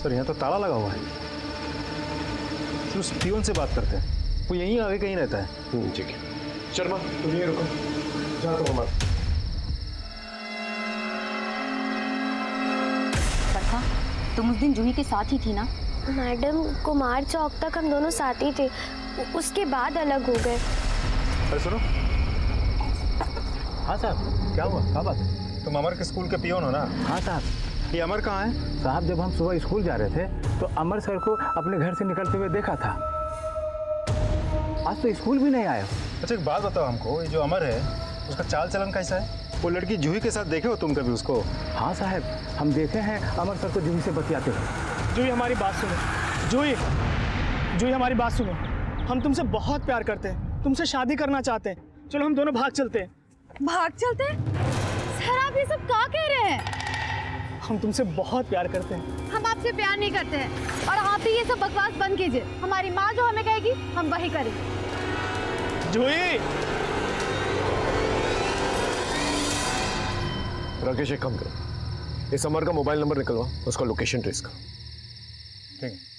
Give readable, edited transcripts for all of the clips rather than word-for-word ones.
Sir यहाँ तो ताला लगा हुआ है। तो उस पियोन से बात करते हैं, वो यहीं आगे कहीं रहता है। ठीक है शर्मा, तुम यहीं रुको, जाओ तुम हमारे। बरखा, तुम उस दिन जूही के साथ ही थी ना? मैडम, कुमार चौक तक हम दोनों साथ ही थे, उसके बाद अलग हो गए। अरे सुनो। हाँ साहब, क्या हुआ, क्या बात है? तुम अमर के स्कूल के पियोन हो ना? हाँ साहब। ये अमर कहाँ है? साहब, जब हम सुबह स्कूल जा रहे थे तो अमर सर को अपने घर से निकलते हुए देखा था। आज तो स्कूल भी नहीं आया। अच्छा एक बात बताओ हमको, ये जो अमर है उसका चाल चलन कैसा है? वो लड़की जूही के साथ देखे हो तुम कभी उसको? हाँ साहब, हम देखे हैं अमर सर को जूही से बतियाते हुए। जूही हमारी बात सुनो, जूही हमारी बात सुनो, हम तुमसे बहुत प्यार करते हैं, तुमसे शादी करना चाहते हैं, चलो हम दोनों भाग चलते हैं। भाग चलते? सर आप ये सब क्या कह रहे हैं? हम तुमसे बहुत प्यार करते हैं। हम आपसे प्यार नहीं करते हैं और आप ही ये सब बकवास बंद कीजिए। हमारी माँ जो हमें कहेगी हम वही करेंगे। जूही! राकेश एक काम करो, इस अमर का मोबाइल नंबर निकलवा, उसका लोकेशन ट्रेस करो। ठीक है।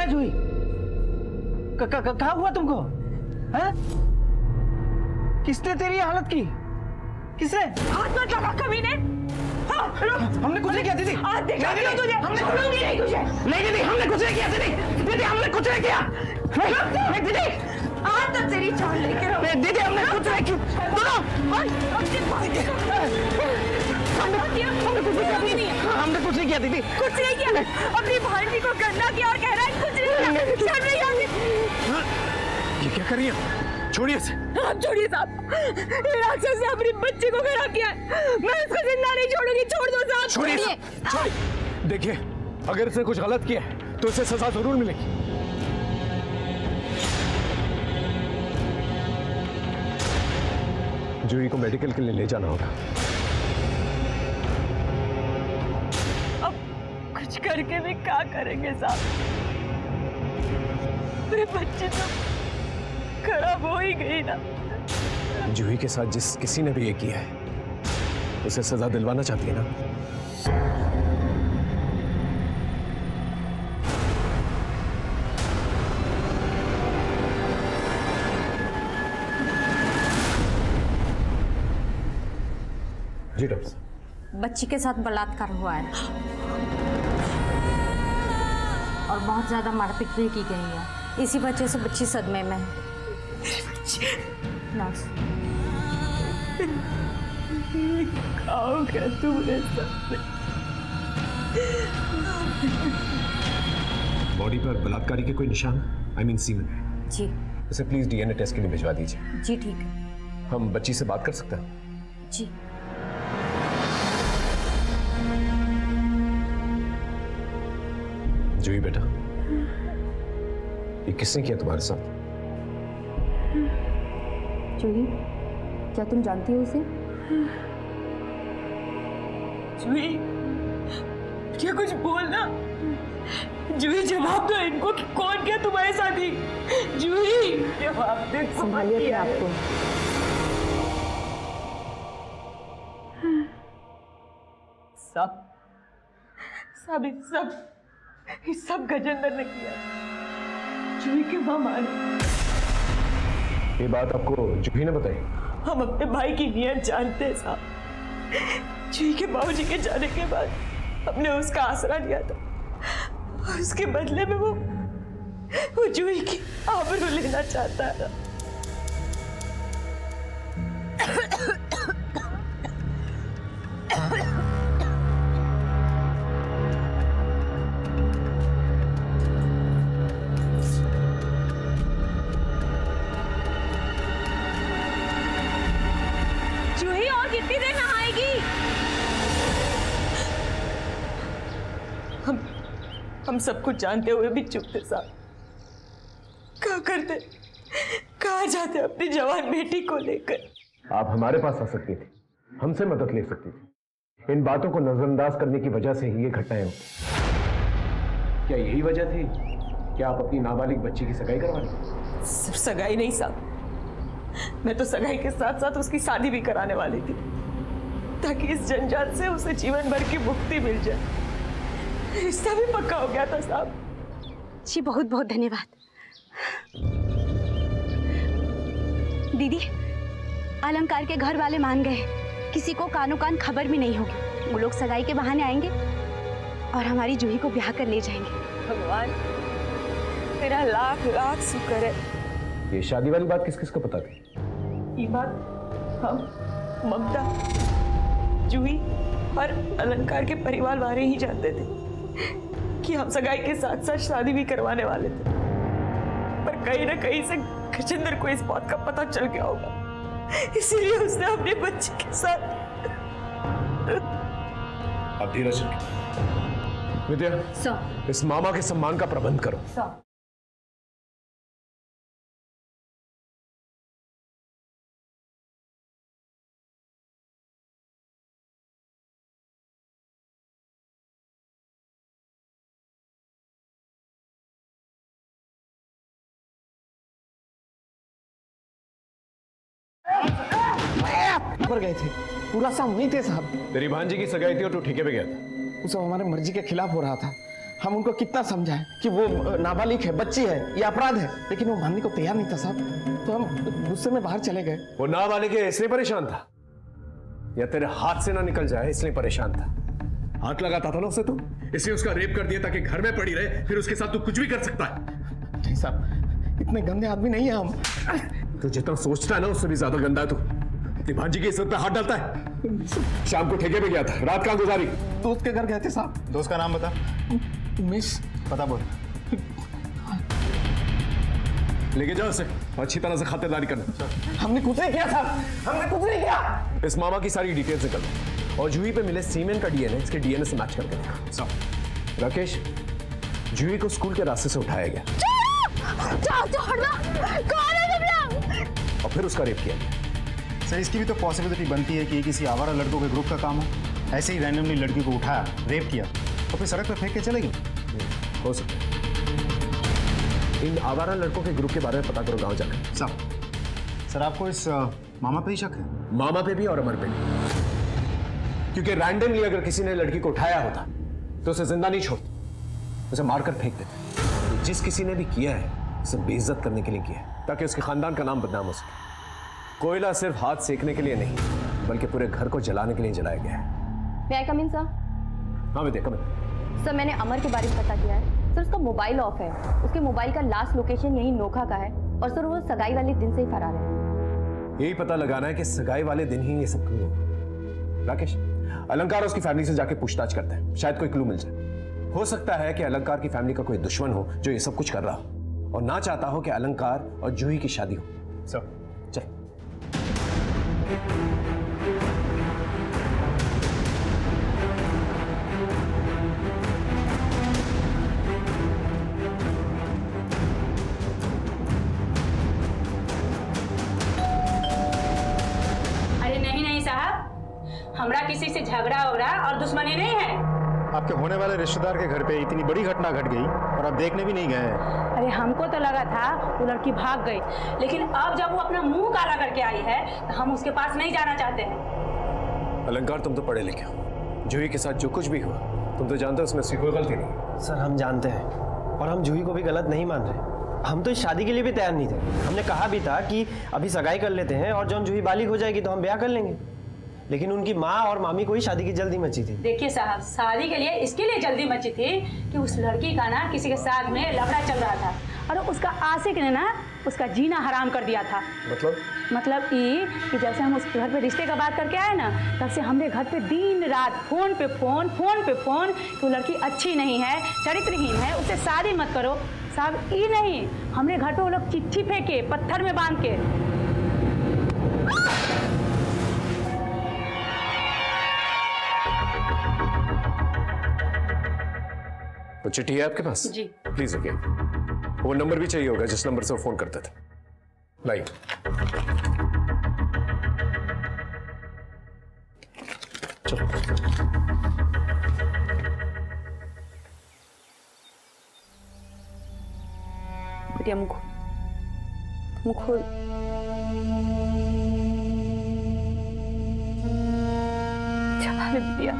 जूही, कहाँ हुआ तुमको? हैं? किसने तेरी हालत की? किसने? हाथ मत लगा कमीने। हाँ, हमने कुछ नहीं किया दीदी। आज देखा दिया तुझे। हमने छोड़ूंगी नहीं तुझे। नहीं दीदी, हमने कुछ नहीं किया दीदी। दीदी हमने कुछ नहीं किया। नहीं दीदी, आज तक तेरी जान लेके रहो। दीदी हमने कुछ नहीं किया। दोनों हमने कुछ नहीं किया दीदी। कुछ नहीं किया। अपनी भांजी को गंदा किया और कह रहा है कुछ नहीं किया। शर्म नहीं आती? ये क्या कर रही है? छोड़िए इसे। आप छोड़िए साहब, ये राक्षस ने अपनी बच्ची को खराब किया है। मैं इसको जिंदा नहीं छोड़ूंगी। छोड़ दो साहब। छोड़िए, छोड़िए। देखिए, अगर इसने कुछ गलत किया है तो इसे सजा जरूर मिलेगी। जूही को मेडिकल के लिए ले जाना होगा। अब कुछ करके भी क्या करेंगे साहब? मेरी बच्ची तो खराब हो ही गई ना। जूही के साथ जिस किसी ने भी ये किया है उसे सजा दिलवाना चाहती है ना? जी डॉक्टर साहब। बच्ची के साथ बलात्कार हुआ है और बहुत ज्यादा मारपीट भी की गई है। इसी वजह से बच्ची सदमे में है। नर्स, खाओगे तुमने सब? बॉडी पर बलात्कारी के कोई निशान? आई मीन सीमेन? जी इसे प्लीज डीएनए टेस्ट के लिए भिजवा दीजिए। जी ठीक है। हम बच्ची से बात कर सकते हैं? जी जूही बेटा, ये किसने किया तुम्हारे साथ? जूही, क्या तुम जानती हो उसे? जूही, क्या कुछ बोलना? जूही जवाब दो इनको कि कौन किया तुम्हारे साथ ही? जूही जवाब दे। संभालिए अपने आप को। सब इस सब गजेंद्र ने किया। जूही के माँ माने। ये बात आपको जूही ने बताई? हम अपने भाई की नीयत जानते हैं साहब। जूही के बाबूजी के जाने के बाद हमने उसका आसरा लिया था और उसके बदले में वो जूही की आबरू लेना चाहता है। जूही और कितनी देर नहाएगी? हम सब कुछ जानते हुए भी चुप थे साहब। क्या करते, कहाँ जाते अपनी जवान बेटी को लेकर? आप हमारे पास आ सकती थी, हमसे मदद ले सकती थी। इन बातों को नजरअंदाज करने की वजह से ही ये घटनाएं होती। क्या यही वजह थी कि आप अपनी नाबालिग बच्ची की सगाई करवा ली? सिर्फ सगाई नहीं साहब, मैं तो सगाई के साथ साथ उसकी शादी भी कराने वाली थी, ताकि इस जंजाल से उसे जीवन भर की मुक्ति मिल जाए। रिश्ता भी पक्का हो गया था साहब। जी बहुत बहुत धन्यवाद। दीदी, अलंकार के घर वाले मान गए, किसी को कानो कान खबर भी नहीं होगी। वो लोग सगाई के बहाने आएंगे और हमारी जूही को ब्याह कर ले जाएंगे। भगवान तेरा लाख लाख शुक्र है। ये शादी वाली बात किस किस को पता थी? ये बात हम, ममता, जूही और अलंकार के परिवार वाले ही जानते थे कि हम सगाई के साथ साथ शादी भी करवाने वाले थे। पर कहीं ना कहीं से गजेंद्र को इस बात का पता चल गया होगा, इसीलिए उसने अपने बच्चे के साथ। अब धीरज रखिए। विद्या, इस मामा के सम्मान का प्रबंध करो। ऊपर गए थे, पूरा सा वहीं थे साहब। तेरी भांजी की सगाई थी और तू ठेके पे गया था। वो सब हमारे मर्जी के खिलाफ हो रहा था। हम उनको कितना समझाएं कि वो नाबालिग है, बच्ची है, ये अपराध है, लेकिन वो मानने को तैयार नहीं था साहब। तो हम गुस्से में बाहर चले गए। वो नाबालिग है इसलिए परेशान था, या तेरे हाथ से ना निकल जाए इसलिए परेशान था? हाथ लगाता था ना उसे तू, इसलिए उसका रेप कर दिया ताकि घर में पड़ी रहे, फिर उसके साथ तू कुछ भी कर सकता है। नहीं साहब, इतने गंदे आदमी नहीं है हम। तू जितना सोचता है ना उससे भी ज्यादा गंदा है तू। अपनी भांजी की इज्जत पे हाथ डालता है। शाम को ठेके पे गया था, रात कहाँ गुजारी? दोस्त के घर गए थे साहब। दोस्त का नाम बता। उमेश। पता बोल। लेके जाओ उसे, अच्छी तरह से खातिरदारी करना। हमने कुछ नहीं किया साहब, हमने कुछ नहीं किया। इस मामा की सारी डिटेल्स निकल और जूही पे मिले सीमेन का डीएनए इसके डीएनए से मैच करके देखा। राकेश, जूही को स्कूल के रास्ते से उठाया गया और फिर उसका रेप किया गया। सर, इसकी भी तो पॉसिबिलिटी बनती है कि ये किसी आवारा लड़कों के ग्रुप का काम हो। ऐसे ही रैंडमली लड़की को उठाया, रेप किया और फिर सड़क पर फेंक के चले गए। हो सकता है। इन आवारा लड़कों के ग्रुप के बारे में पता करो गांव जाकर। सर, आपको इस मामा पे ही शक है? मामा पे भी और अमर पे भी, क्योंकि रैंडमली अगर किसी ने लड़की को उठाया होता तो उसे जिंदा नहीं छोड़ते, उसे मारकर फेंक देते। जिस किसी ने भी किया है उसे बेइज्जत करने के लिए किया है, ताकि उसके खानदान का नाम बदनाम हो सके। कोयला सिर्फ हाथ सेकने के लिए नहीं, बल्कि पूरे घर को जलाने के लिए जलाया गया है। मैं कम इन सर? हाँ विद्या, कम इन। सर, मैंने अमर के बारे में पता किया है। सर, उसका मोबाइल ऑफ है। उसके मोबाइल का लास्ट लोकेशन यही नोखा का है और सर वो सगाई वाले दिन से ही फरार है। यही पता लगाना है कि सगाई वाले दिन ही ये सब क्यों हुआ। राकेश, अलंकार उसकी फैमिली से जाके पूछताछ करते हैं, शायद कोई क्लू मिल जाए। हो सकता है कि अलंकार की फैमिली का कोई दुश्मन हो जो ये सब कुछ कर रहा हो और ना चाहता हो कि अलंकार और जूही की शादी हो। सर चल। अरे नहीं नहीं साहब, हमरा किसी से झगड़ा हो रहा और दुश्मनी नहीं है। आपके होने वाले रिश्तेदार के घर पे इतनी बड़ी घटना घट गई और आप देखने भी नहीं गए हैं। अरे हमको तो लगा था वो लड़की भाग गई, लेकिन अब जब वो अपना मुंह काला करके आई है तो हम उसके पास नहीं जाना चाहते हैं। अलंकार, तुम तो पढ़े लिखे हो। जूही के साथ जो कुछ भी हुआ तुम तो जानते हो उसमें उसकी कोई गलती नहीं। सर, हम जानते हैं और हम जूही को भी गलत नहीं मान रहे। हम तो इस शादी के लिए भी तैयार नहीं थे। हमने कहा भी था कि अभी सगाई कर लेते हैं और जब जूही बालिग हो जाएगी तो हम ब्याह कर लेंगे। लेकिन उनकी माँ और मामी को ही शादी की जल्दी मची थी। देखिए साहब, शादी के लिए इसके लिए जल्दी मची थी कि उस लड़की का ना किसी के साथ में लफड़ा चल रहा था और उसका आशिक ने ना उसका जीना हराम कर दिया था। मतलब ये कि जैसे हम उस घर पे रिश्ते का बात करके आए ना, तब से हमरे घर पे दिन रात फोन पे फोन कि वो लड़की अच्छी नहीं है, चरित्रहीन है, उससे शादी मत करो। साहब ये नहीं, हमरे घर पे वो लोग चिट्ठी फेंके पत्थर में बांध के। वो चिट्ठी है आपके पास? जी। प्लीज अगेन, वो नंबर भी चाहिए होगा जिस नंबर से वो फोन करते थे। लाइए। चलो। बिटिया मुख खोल। चला रे बिटिया।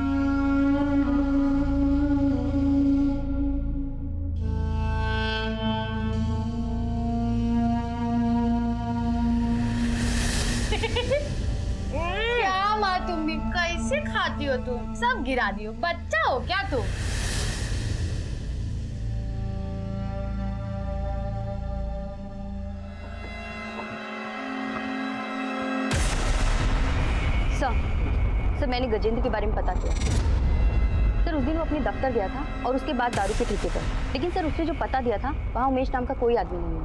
क्या माँ तुम भी कैसे खाती हो? तुम सब गिरा दियो, बच्चा हो क्या तुम? सर, मैंने गजेंद्र के बारे में पता किया। सर, उस दिन वो अपने दफ्तर गया था और उसके बाद दारू के ठेके पर। लेकिन सर, उसने जो पता दिया था वहाँ उमेश नाम का कोई आदमी नहीं है।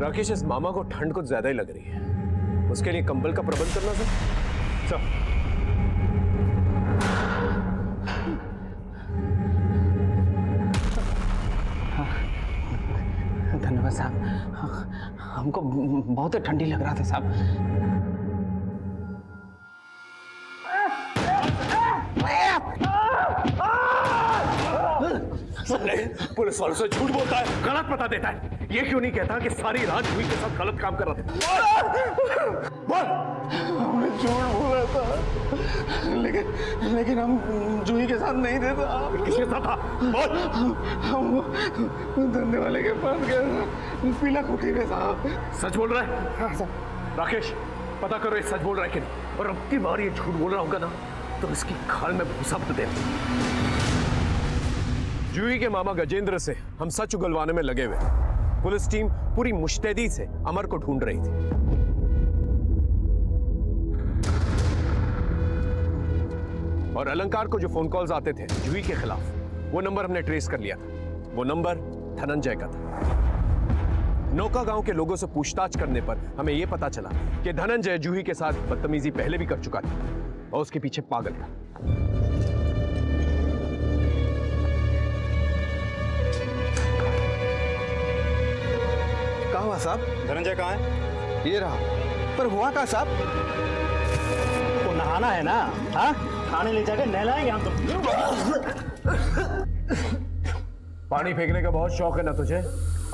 राकेश, इस मामा को ठंड कुछ ज्यादा ही लग रही है, उसके लिए कंबल का प्रबंध करना सर। धन्यवाद साहब, हमको बहुत ठंडी लग रहा था साहब। पुलिस वालों से झूठ बोलता है, गलत पता देता है। ये क्यों नहीं कहता कि सारी रात जूही के साथ गलत काम कर रहा था? बोल। हमने झूठ बोला था, लेकिन हम जूही के साथ नहीं थे साहब। किसके साथ था? बोल। हम धंधे वाले के पास गए, पीला कुटी में साहब। सच बोल रहा है? हाँ साहब। राकेश, पता करो ये सच बोल रहा है कि नहीं, और अब की बार ये झूठ बोल रहा होगा ना तो इसकी खाल में भूसा भर देना। जूही के मामा गजेंद्र से हम सच उगलवाने में लगे हुए। पुलिस टीम पूरी मुस्तैदी से अमर को ढूंढ रही थी। और अलंकार को जो फोन कॉल्स आते थे जूही के खिलाफ, वो नंबर हमने ट्रेस कर लिया था। वो नंबर धनंजय का था। नौका गांव के लोगों से पूछताछ करने पर हमें यह पता चला कि धनंजय जूही के साथ बदतमीजी पहले भी कर चुका था और उसके पीछे पागल था। कहाँ हुआ साहब? धनंजय कहाँ है? ये रहा। पर हुआ कहाँ साहब? तो नहाना है ना? हाँ, थाने ले जाकर नहलाएंगे हम तुम। पानी फेंकने का बहुत शौक है ना तुझे?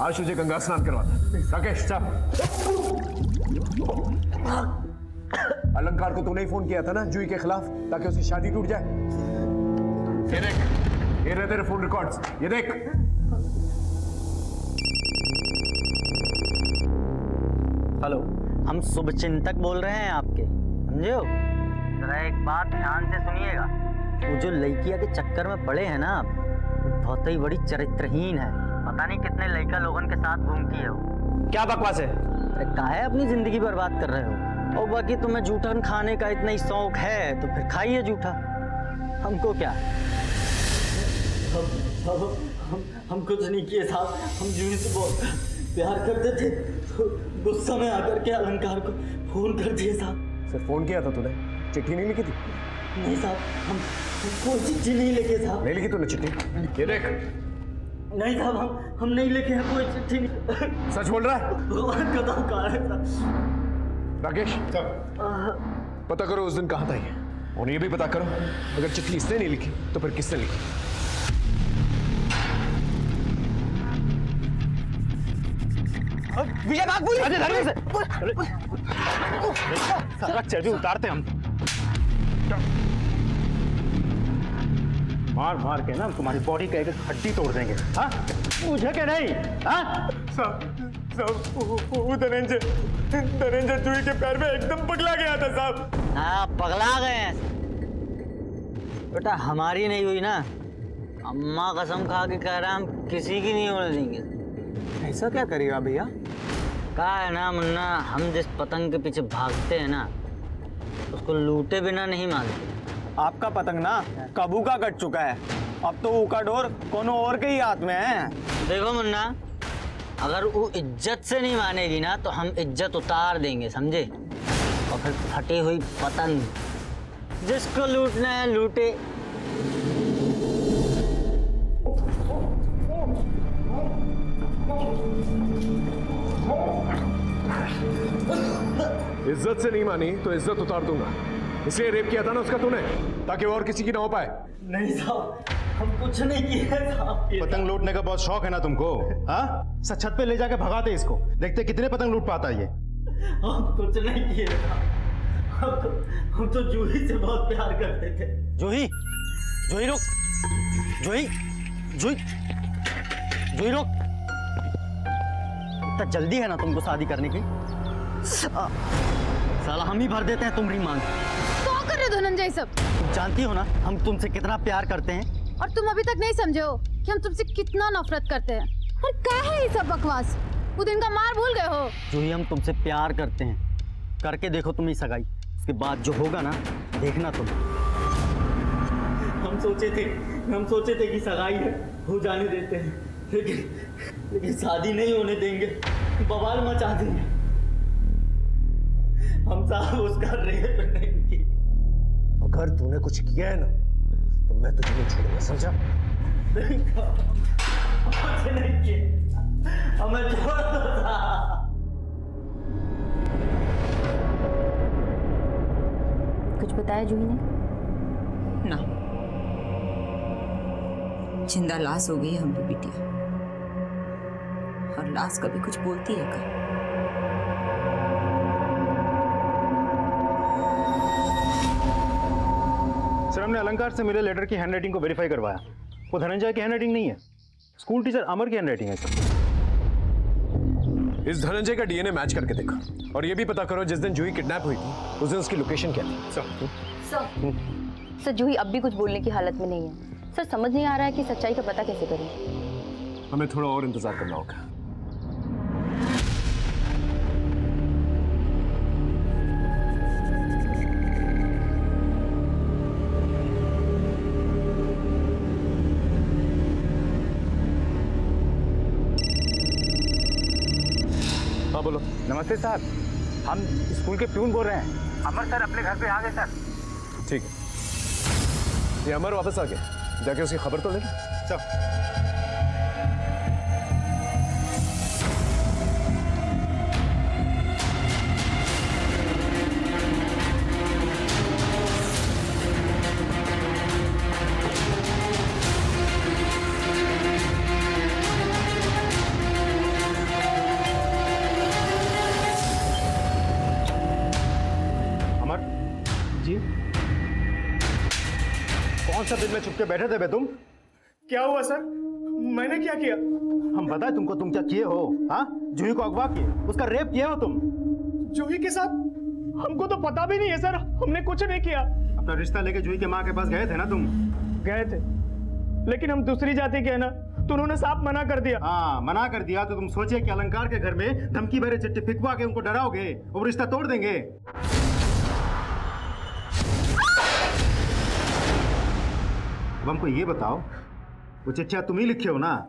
आज तुझे गंगा स्नान करवाता। राकेश, चल। अलंकार को तूने ही फोन किया था ना जूही के खिलाफ, ताकि उसकी शादी टूट जाए। ये देख, ये रहे तेरे फोन रिकॉर्ड्स, ये देख। हेलो, हम शुभचिंतक बोल रहे हैं आपके, समझे हो? जरा एक बात ध्यान से सुनिएगा। वो जो लड़किया के चक्कर में पड़े हैं ना आप, वो बहुत ही बड़ी चरित्रहीन है। पता नहीं कितने लड़का लोगों के साथ घूमती है वो। क्या बकवास है? अरे काहे अपनी जिंदगी बर्बाद कर रहे हो? और बाकी तुम्हें जूठन खाने का इतना ही शौक है तो फिर खाइए जूठा, हमको क्या। हम कुछ नहीं किए साहब, हम जूही से बहुत प्यार करते थे तो गुस्सा में आकर के अलंकार को फोन कर दिए साहब। सिर्फ फोन किया था तूने, चिट्ठी नहीं लिखी थी? नहीं साहब, हम कोई चिट्ठी नहीं लिखे साहब। नहीं लिखी तूने चिट्ठी? ये देख। नहीं साहब, हम नहीं लिखे हैं कोई चिट्ठी नहीं। सच बोल रहा है? भगवान का नाम कहा है साहब। राकेश, पता करो उस दिन कहाँ था ये, और ये भी पता करो अगर चिट्ठी इसने नहीं लिखी तो फिर किसने लिखी। विजय भाग बोली। अरे धर्मेश से सारा चर्बी उतारते हम। मार मार के ना तुम्हारी बॉडी का एक हड्डी तोड़ देंगे। हाँ, मुझे क्या नहीं? हाँ वो धनंजय जूही के पैर में एकदम पगला गया था साहब। हाँ पगला गए हैं बेटा, हमारी नहीं हुई ना, अम्मा कसम खा के कह रहा हम किसी की नहीं होने देंगे। ऐसा क्या करेगा भैया? कहा है ना मुन्ना, हम जिस पतंग के पीछे भागते हैं ना उसको लूटे बिना नहीं मानते। आपका पतंग ना काबू का कट चुका है, अब तो ऊका डोर कोनो और के ही हाथ में है। देखो मुन्ना, अगर वो इज्जत से नहीं मानेगी ना तो हम इज्जत उतार देंगे, समझे? और फिर फटी हुई पतंग, जिसको लूटना है लूटे। इज्जत से नहीं मानी तो इज्जत उतार दूंगा, इसलिए रेप किया था ना उसका तूने, ताकि और किसी की ना हो पाए। नहीं साहब, हम कुछ नहीं किए साहब। पतंग लूटने का बहुत शौक है ना तुमको? हाँ, छत पे ले जाके भगाते इसको, देखते कितने पतंग लूट पाता है ये। हम कुछ नहीं किए हम तो जूही से बहुत प्यार करते थे। जूही, जूही रुक, जूही, जूही, जूही रुक। इतना जल्दी है ना तुमको शादी करने की? साला हम ही भर देते हैं तुम्हारी मांग। तो कर रहे धनंजय सब? तुम जानती हो ना हम तुमसे कितना प्यार करते हैं। और तुम अभी तक नहीं समझे हो कि हम तुमसे कितना नफरत करते हैं। और क्या है ये सब बकवास? वो दिन का मार भूल गए हो? जूही हम तुमसे प्यार करते हैं, करके देखो तुम्हें सगाई, उसके बाद जो होगा ना देखना तुम। हम सोचे थे कि सगाई है हो जाने देते हैं, लेकिन शादी नहीं होने देंगे, बवाल मचा देंगे। हम साहब उसका रेप नहीं किया। अगर तूने कुछ किया है ना तो मैं तुझे नहीं छोड़ूंगा, समझा? नहीं किया, हमें छोड़ दो साहब। कुछ बताया जूही ने? ना, जिंदा लाश हो गई है हमारी बिटिया, और लाश कभी कुछ बोलती है क्या? सर, हमने अलंकार से मिले लेटर की हैंडराइटिंग को वेरीफाई करवाया, वो धनंजय की हैंडराइटिंग नहीं है, स्कूल टीचर अमर की हैंडराइटिंग है सर। इस धनंजय का डीएनए मैच करके देखो, और ये भी पता करो जिस दिन जूही किडनैप हुई थी उस दिन उसकी लोकेशन क्या थी। सर जूही अब भी कुछ बोलने की हालत में नहीं है। सर समझ नहीं आ रहा है कि सच्चाई का पता कैसे करें। हमें थोड़ा और इंतजार करना होगा। हाँ बोलो। नमस्ते सर, हम स्कूल के प्यून बोल रहे हैं। अमर सर अपने घर पे आ गए सर। ठीक है, ये अमर वापस आ गया, जाके उसकी खबर तो ले चल। अमर जी, कौन सा दिन में चुपके बैठे थे बे तुम? क्या हुआ सर? मैंने क्या किया? हम बताए तुमको तुम क्या किए हो? हाँ, जूही को अगवा किए, उसका रेप किए हो तुम। जूही के साथ? हमको तो पता भी नहीं है सर, हमने कुछ नहीं किया। अपना रिश्ता लेके जूही के माँ के पास गए थे ना तुम? गए थे, लेकिन हम दूसरी जाति के हैं ना, तो उन्होंने साफ मना कर दिया। हाँ, मना कर दिया तो तुम सोचे कि अलंकार के घर में धमकी भरे चिट्ठी फिकवा के उनको डराओगे और रिश्ता तोड़ देंगे। अब हमको ये बताओ, वो चिट्ठियां तुम ही लिखे हो ना?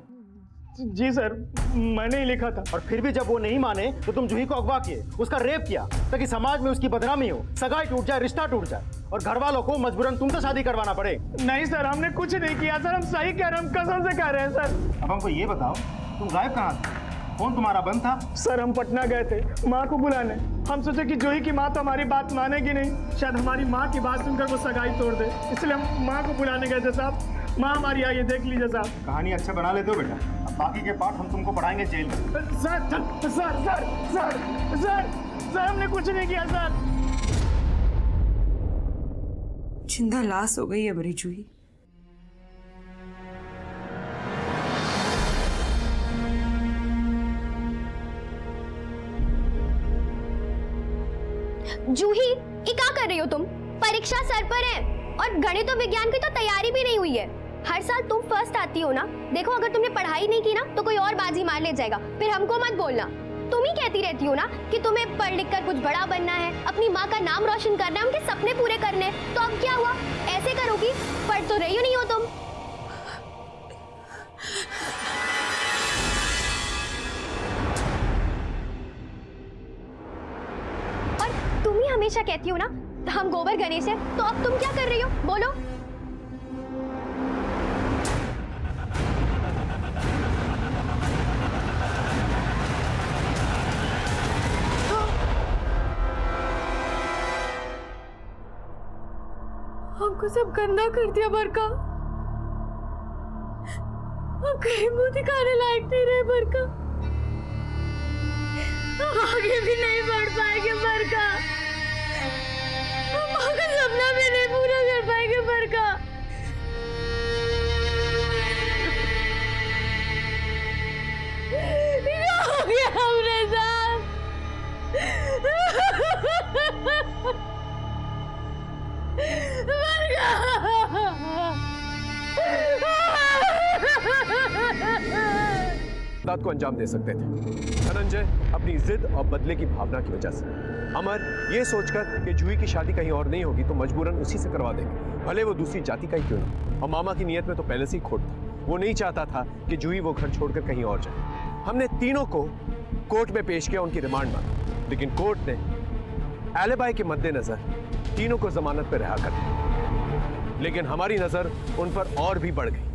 जी सर, मैंने ही लिखा था। और फिर भी जब वो नहीं माने तो तुम जूही को अगवा किए, उसका रेप किया, ताकि समाज में उसकी बदनामी हो, सगाई टूट जाए, रिश्ता टूट जाए, और घर वालों को मजबूरन तुमसे शादी करवाना पड़े। नहीं सर, हमने कुछ नहीं किया सर, हम सही कह रहे हैं, हम कसम से कह रहे हैं सर। अब हमको ये बताओ, तुम गायब कहाँ थे? फोन तुम्हारा बंद था? सर हम पटना गए थे माँ को बुलाने। हम सोचे कि जूही की माँ तो हमारी बात मानेगी नहीं, शायद हमारी माँ की बात सुनकर वो सगाई तोड़ दे, इसलिए हम माँ को बुलाने गए थे साहब। माँ हमारी आई है, देख लीजिए साहब। कहानी अच्छा बना लेते हो बेटा, अब बाकी के पार्ट हम तुमको पढ़ाएंगे जेल में। Sir sir sir sir sir sir हमने कुछ नहीं किया सर। जिंदा लाश हो गई है मेरी जूही। जूही, ये क्या कर रही हो तुम? परीक्षा सर पर है और गणित और विज्ञान की तो तैयारी भी नहीं हुई है। हर साल तुम फर्स्ट आती हो ना। देखो अगर तुमने पढ़ाई नहीं की ना तो कोई और बाजी मार ले जाएगा, फिर हमको मत बोलना। तुम ही कहती रहती हो ना कि तुम्हें पढ़ लिख कर कुछ बड़ा बनना है, अपनी माँ का नाम रोशन करना है, उनके सपने पूरे करने हैं। तो अब क्या हुआ? ऐसे करोगी? पढ़ तो रही हो नहीं हो तुम। और तुम ही हमेशा कहती हो ना हम गोबर गणेश है, तो अब तुम क्या कर रही हो? बोलो। हमको सब गंदा कर दिया बरका। हम कहीं मुंह दिखाने लायक नहीं रहे बरका। हम आगे भी नहीं बढ़ पाएंगे बरका। हम आगे सपना भी नहीं पूरा कर पाएंगे बरका। क्या हो गया हमरे साथ? बात को अंजाम दे सकते थे। धनंजय अपनी जिद और बदले की भावना की वजह से, अमर ये सोचकर कि जूही की शादी कहीं और नहीं होगी तो मजबूरन उसी से करवा देंगे, भले वो दूसरी जाति का ही क्यों नहीं। और मामा की नीयत में तो पहले से ही खोट था, वो नहीं चाहता था कि जूही वो घर छोड़कर कहीं और जाए। हमने तीनों को कोर्ट में पेश किया, उनकी रिमांड मांगी, लेकिन कोर्ट ने एलिबाई के मद्देनजर तीनों को जमानत पर रिहा कर दिया। लेकिन हमारी नजर उन पर और भी बढ़ गई।